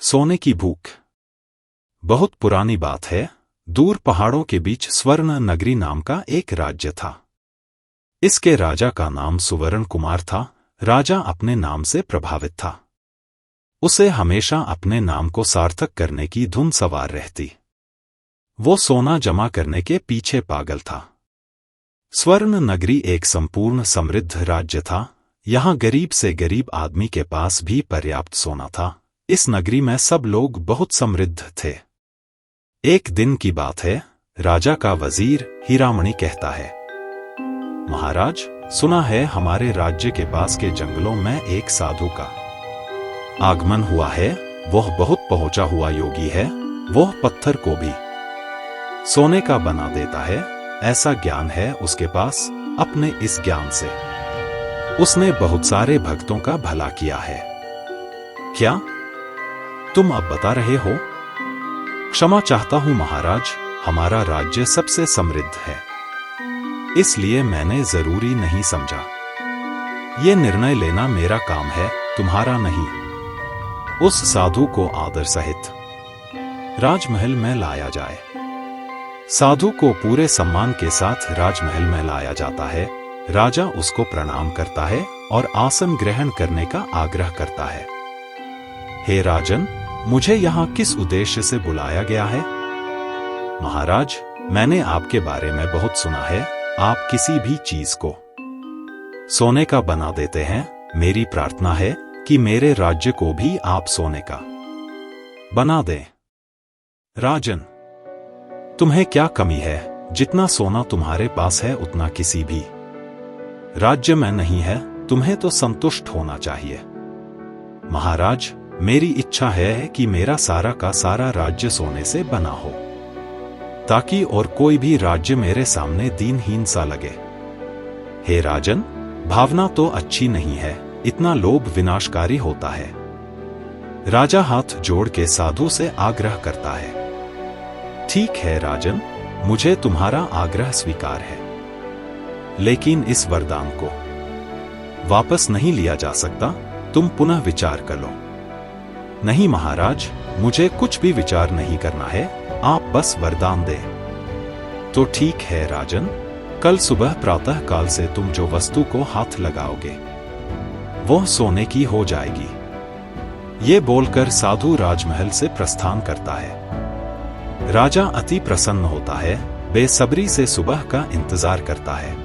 सोने की भूख। बहुत पुरानी बात है, दूर पहाड़ों के बीच स्वर्ण नगरी नाम का एक राज्य था। इसके राजा का नाम सुवर्ण कुमार था। राजा अपने नाम से प्रभावित था। उसे हमेशा अपने नाम को सार्थक करने की धुन सवार रहती। वो सोना जमा करने के पीछे पागल था। स्वर्ण नगरी एक संपूर्ण समृद्ध राज्य था। यहाँ गरीब से गरीब आदमी के पास भी पर्याप्त सोना था। इस नगरी में सब लोग बहुत समृद्ध थे। एक दिन की बात है, राजा का वजीर हीरामणि कहता है, महाराज, सुना है हमारे राज्य के पास के जंगलों में एक साधु का आगमन हुआ है। वह बहुत पहुंचा हुआ योगी है। वह पत्थर को भी सोने का बना देता है। ऐसा ज्ञान है उसके पास। अपने इस ज्ञान से उसने बहुत सारे भक्तों का भला किया है। क्या तुम अब बता रहे हो? क्षमा चाहता हूं महाराज, हमारा राज्य सबसे समृद्ध है, इसलिए मैंने जरूरी नहीं समझा। ये निर्णय लेना मेरा काम है, तुम्हारा नहीं। उस साधु को आदर सहित राजमहल में लाया जाए। साधु को पूरे सम्मान के साथ राजमहल में लाया जाता है। राजा उसको प्रणाम करता है और आसन ग्रहण करने का आग्रह करता है। हे राजन, मुझे यहाँ किस उद्देश्य से बुलाया गया है? महाराज, मैंने आपके बारे में बहुत सुना है। आप किसी भी चीज को सोने का बना देते हैं। मेरी प्रार्थना है कि मेरे राज्य को भी आप सोने का बना दें। राजन, तुम्हें क्या कमी है? जितना सोना तुम्हारे पास है उतना किसी भी राज्य में नहीं है। तुम्हें तो संतुष्ट होना चाहिए। महाराज, मेरी इच्छा है कि मेरा सारा का सारा राज्य सोने से बना हो, ताकि और कोई भी राज्य मेरे सामने दीनहीन सा लगे। हे राजन, भावना तो अच्छी नहीं है। इतना लोभ विनाशकारी होता है। राजा हाथ जोड़ के साधु से आग्रह करता है, ठीक है राजन, मुझे तुम्हारा आग्रह स्वीकार है, लेकिन इस वरदान को वापस नहीं लिया जा सकता। तुम पुनः विचार कर लो। नहीं महाराज, मुझे कुछ भी विचार नहीं करना है। आप बस वरदान दे। तो ठीक है राजन, कल सुबह प्रातः काल से तुम जो वस्तु को हाथ लगाओगे वह सोने की हो जाएगी। ये बोलकर साधु राजमहल से प्रस्थान करता है। राजा अति प्रसन्न होता है, बेसब्री से सुबह का इंतजार करता है।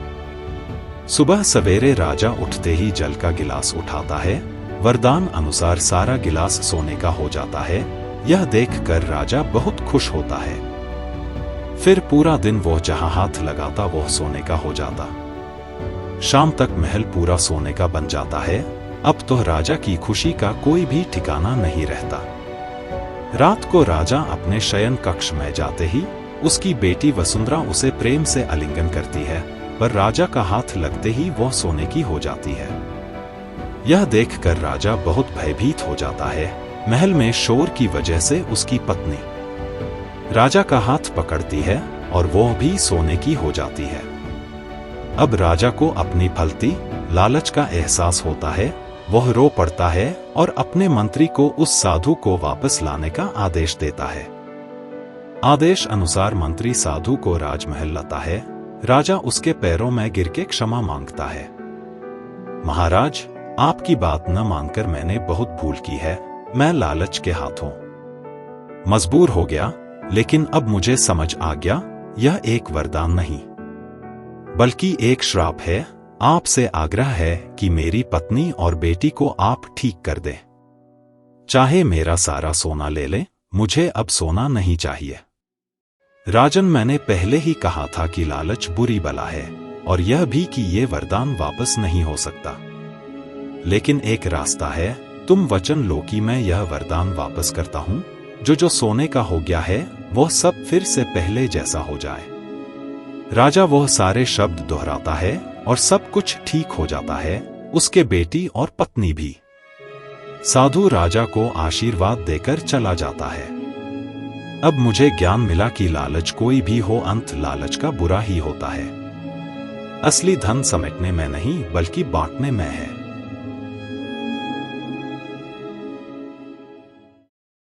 सुबह सवेरे राजा उठते ही जल का गिलास उठाता है। वरदान अनुसार सारा गिलास सोने का हो जाता है। यह देखकर राजा बहुत खुश होता है। फिर पूरा दिन वह जहां हाथ लगाता वह सोने का हो जाता। शाम तक महल पूरा सोने का बन जाता है। अब तो राजा की खुशी का कोई भी ठिकाना नहीं रहता। रात को राजा अपने शयन कक्ष में जाते ही उसकी बेटी वसुंधरा उसे प्रेम से आलिंगन करती है, पर राजा का हाथ लगते ही वह सोने की हो जाती है। यह देखकर राजा बहुत भयभीत हो जाता है। महल में शोर की वजह से उसकी पत्नी राजा का हाथ पकड़ती है और वह भी सोने की हो जाती है। अब राजा को अपनी फलती लालच का एहसास होता है। वह रो पड़ता है और अपने मंत्री को उस साधु को वापस लाने का आदेश देता है। आदेश अनुसार मंत्री साधु को राजमहल लाता है। राजा उसके पैरों में गिर के क्षमा मांगता है। महाराज, आपकी बात न मानकर मैंने बहुत भूल की है। मैं लालच के हाथों मजबूर हो गया, लेकिन अब मुझे समझ आ गया यह एक वरदान नहीं बल्कि एक श्राप है। आपसे आग्रह है कि मेरी पत्नी और बेटी को आप ठीक कर दें। चाहे मेरा सारा सोना ले लें, मुझे अब सोना नहीं चाहिए। राजन, मैंने पहले ही कहा था कि लालच बुरी बला है, और यह भी कि ये वरदान वापस नहीं हो सकता। लेकिन एक रास्ता है। तुम वचन लो कि मैं यह वरदान वापस करता हूं। जो सोने का हो गया है वह सब फिर से पहले जैसा हो जाए। राजा वह सारे शब्द दोहराता है और सब कुछ ठीक हो जाता है, उसके बेटी और पत्नी भी। साधु राजा को आशीर्वाद देकर चला जाता है। अब मुझे ज्ञान मिला कि लालच कोई भी हो, अंत लालच का बुरा ही होता है। असली धन समेटने में नहीं बल्कि बांटने में है।